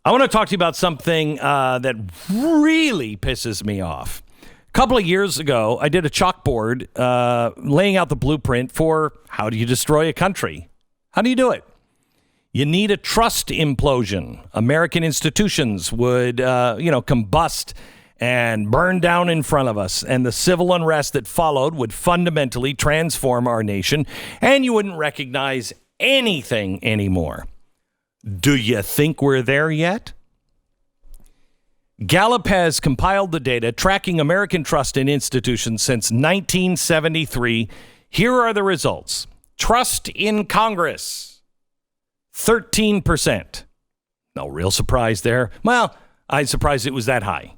I want to talk to you about something that really pisses me off. A couple of years ago, I did a chalkboard laying out the blueprint for how do you destroy a country? How do you do it? You need a trust implosion. American institutions would, combust and burn down in front of us. And the civil unrest that followed would fundamentally transform our nation. And you wouldn't recognize anything anymore. Do you think we're there yet? Gallup has compiled the data tracking American trust in institutions since 1973. Here are the results. Trust in Congress, 13%. No real surprise there. Well, I'm surprised it was that high.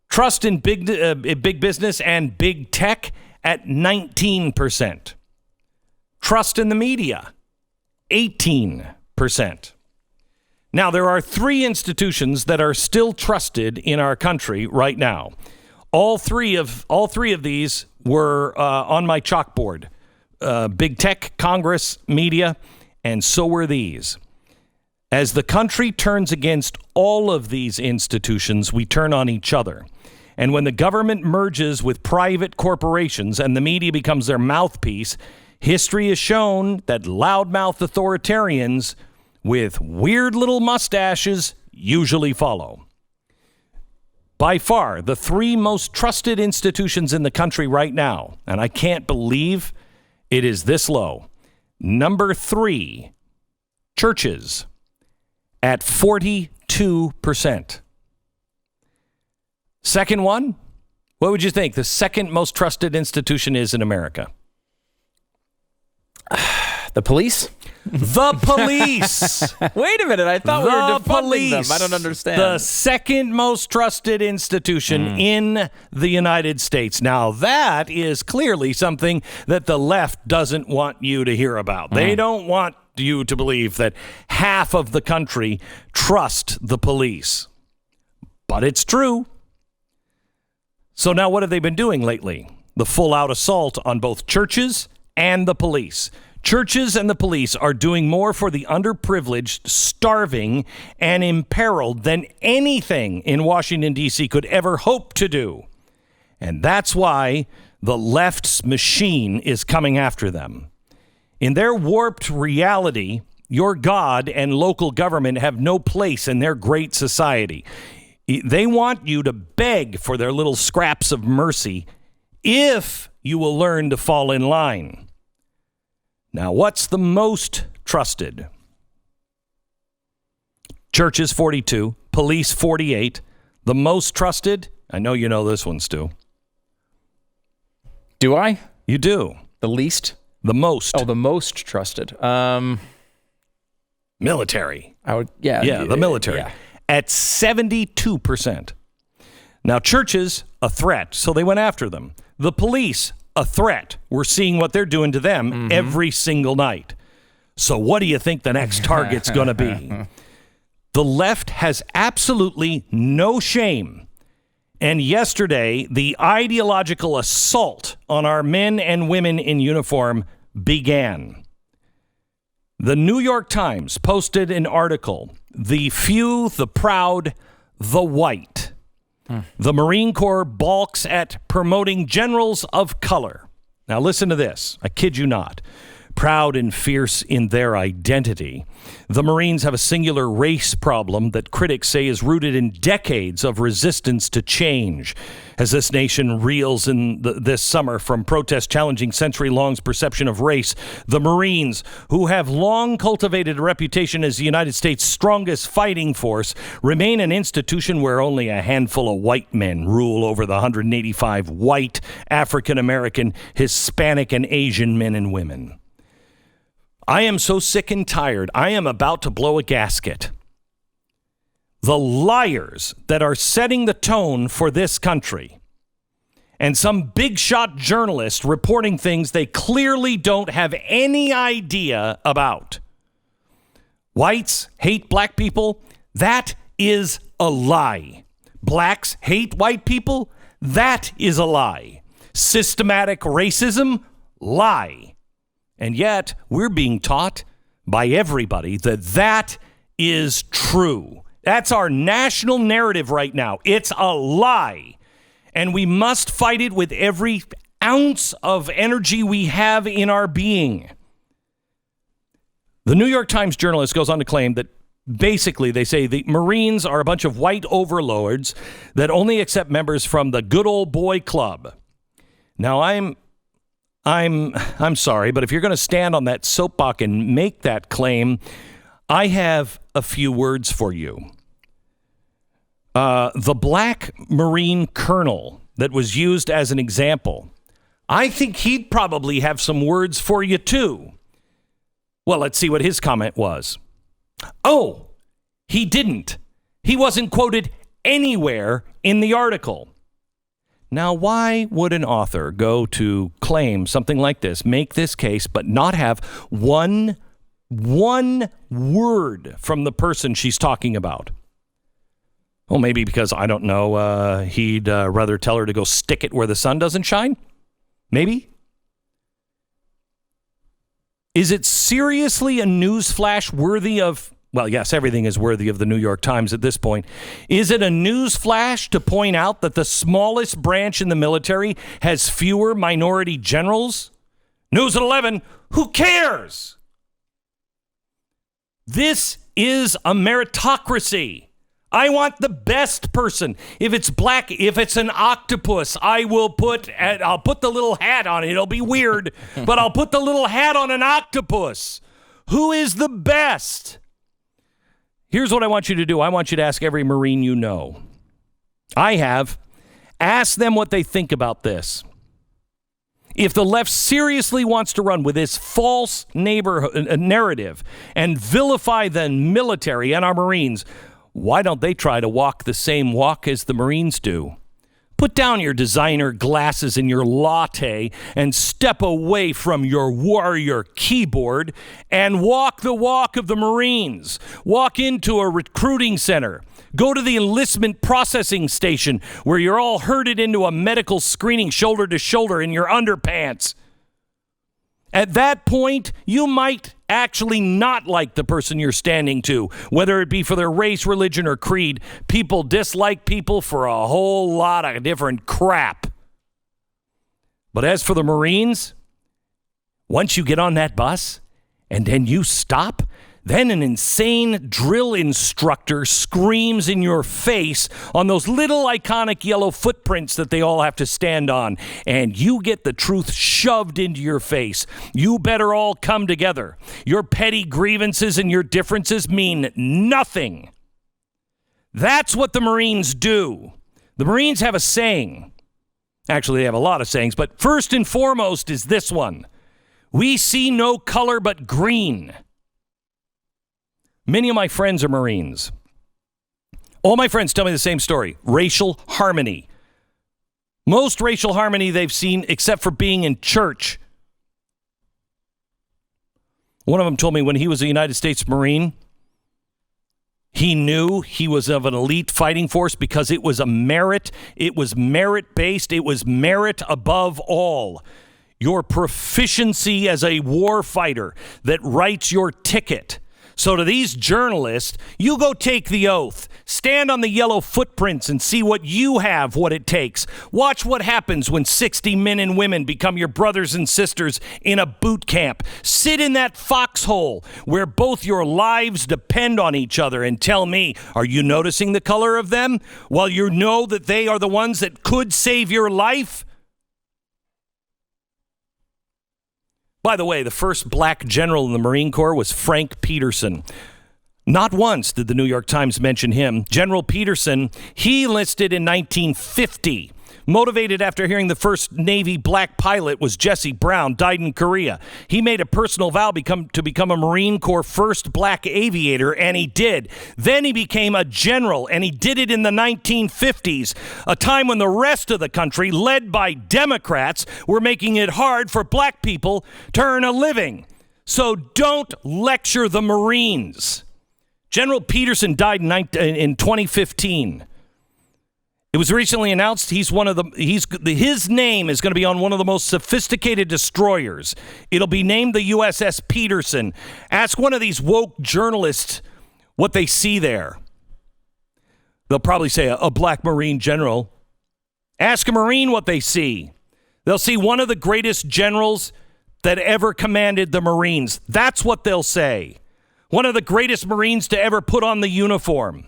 Trust in big business and big tech at 19%. Trust in the media, 18%. Now, there are three institutions that are still trusted in our country right now. All three of these were on my chalkboard. Big tech, Congress, media, and so were these. As the country turns against all of these institutions, we turn on each other. And when the government merges with private corporations and the media becomes their mouthpiece, history has shown that loudmouth authoritarians with weird little mustaches usually follow. By far, the three most trusted institutions in the country right now, and I can't believe it is this low. Number 3, churches at 42%. Second one, what would you think the second most trusted institution is in America? The police? The police. Wait a minute. I thought we were defunding them. I don't understand. The second most trusted institution in the United States. Now, that is clearly something that the left doesn't want you to hear about. They don't want you to believe that half of the country trust the police. But it's true. So now what have they been doing lately? The full-out assault on both churches and the police. Churches and the police are doing more for the underprivileged, starving, and imperiled than anything in Washington, D.C. could ever hope to do. And that's why the left's machine is coming after them. In their warped reality, your God and local government have no place in their great society. They want you to beg for their little scraps of mercy if you will learn to fall in line. Now, what's the most trusted? Churches, 42. Police, 48. The most trusted? I know you know this one, Stu. Do I? You do. The least? The most. Oh, the most trusted. Military. The military. Yeah. At 72%. Now, churches, a threat, so they went after them. The police, a threat. We're seeing what they're doing to them every single night. So what do you think the next target's going to be? The left has absolutely no shame. And yesterday, the ideological assault on our men and women in uniform began. The New York Times posted an article, "The Few, the Proud, the White." The Marine Corps balks at promoting generals of color. Now listen to this. I kid you not. Proud and fierce in their identity, the Marines have a singular race problem that critics say is rooted in decades of resistance to change. As this nation reels in this summer from protests challenging century-long perception of race, the Marines, who have long cultivated a reputation as the United States' strongest fighting force, remain an institution where only a handful of white men rule over the 185 white, African-American, Hispanic, and Asian men and women. I am so sick and tired, I am about to blow a gasket. The liars that are setting the tone for this country, and some big shot journalist reporting things they clearly don't have any idea about. Whites hate black people, that is a lie. Blacks hate white people, that is a lie. Systematic racism, lie. And yet, we're being taught by everybody that that is true. That's our national narrative right now. It's a lie. And we must fight it with every ounce of energy we have in our being. The New York Times journalist goes on to claim that basically they say the Marines are a bunch of white overlords that only accept members from the good old boy club. Now, I'm sorry, but if you're going to stand on that soapbox and make that claim, I have a few words for you. The black Marine colonel that was used as an example, I think he'd probably have some words for you too. Well, let's see what his comment was. Oh, he didn't. He wasn't quoted anywhere in the article. Now, why would an author go to claim something like this, make this case, but not have one word from the person she's talking about? Well, maybe because, I don't know, he'd rather tell her to go stick it where the sun doesn't shine? Maybe? Is it seriously a newsflash worthy of, well, yes, everything is worthy of the New York Times at this point. Is it a newsflash to point out that the smallest branch in the military has fewer minority generals? News at 11, who cares? This is a meritocracy. I want the best person. If it's black, if it's an octopus, I'll put the little hat on it. It'll be weird, but I'll put the little hat on an octopus. Who is the best? Here's what I want you to do. I want you to ask every Marine you know. I have. Ask them what they think about this. If the left seriously wants to run with this false narrative and vilify the military and our Marines, why don't they try to walk the same walk as the Marines do? Put down your designer glasses and your latte and step away from your warrior keyboard and walk the walk of the Marines. Walk into a recruiting center. Go to the enlistment processing station where you're all herded into a medical screening shoulder to shoulder in your underpants. At that point, you might actually not like the person you're standing to, whether it be for their race, religion, or creed. People dislike people for a whole lot of different crap. But as for the Marines, once you get on that bus and then you stop, then an insane drill instructor screams in your face on those little iconic yellow footprints that they all have to stand on, and you get the truth shoved into your face. You better all come together. Your petty grievances and your differences mean nothing. That's what the Marines do. The Marines have a saying. Actually, they have a lot of sayings, but first and foremost is this one. We see no color but green. Many of my friends are Marines. All my friends tell me the same story. Racial harmony. Most racial harmony they've seen except for being in church. One of them told me when he was a United States Marine, he knew he was of an elite fighting force because it was a merit. It was merit-based. It was merit above all. Your proficiency as a war fighter that writes your ticket. So to these journalists, you go take the oath. Stand on the yellow footprints and see what you have, what it takes. Watch what happens when 60 men and women become your brothers and sisters in a boot camp. Sit in that foxhole where both your lives depend on each other and tell me, are you noticing the color of them? While you know that they are the ones that could save your life? By the way, the first black general in the Marine Corps was Frank Peterson. Not once did the New York Times mention him. General Peterson, he enlisted in 1950. Motivated after hearing the first Navy black pilot was Jesse Brown, died in Korea. He made a personal vow to become a Marine Corps first black aviator, and he did. Then he became a general, and he did it in the 1950s, a time when the rest of the country, led by Democrats, were making it hard for black people to earn a living. So don't lecture the Marines. General Peterson died in 2015. It was recently announced his name is going to be on one of the most sophisticated destroyers. It'll be named the USS Peterson. Ask one of these woke journalists what they see there. They'll probably say a black Marine general. Ask a Marine what they see. They'll see one of the greatest generals that ever commanded the Marines. That's what they'll say. One of the greatest Marines to ever put on the uniform.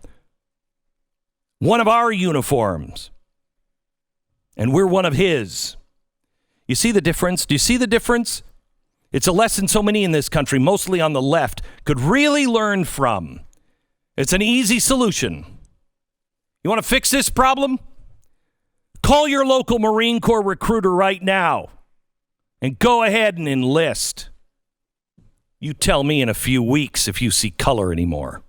One of our uniforms. And we're one of his. You see the difference? Do you see the difference? It's a lesson so many in this country, mostly on the left, could really learn from. It's an easy solution. You want to fix this problem? Call your local Marine Corps recruiter right now and go ahead and enlist. You tell me in a few weeks if you see color anymore.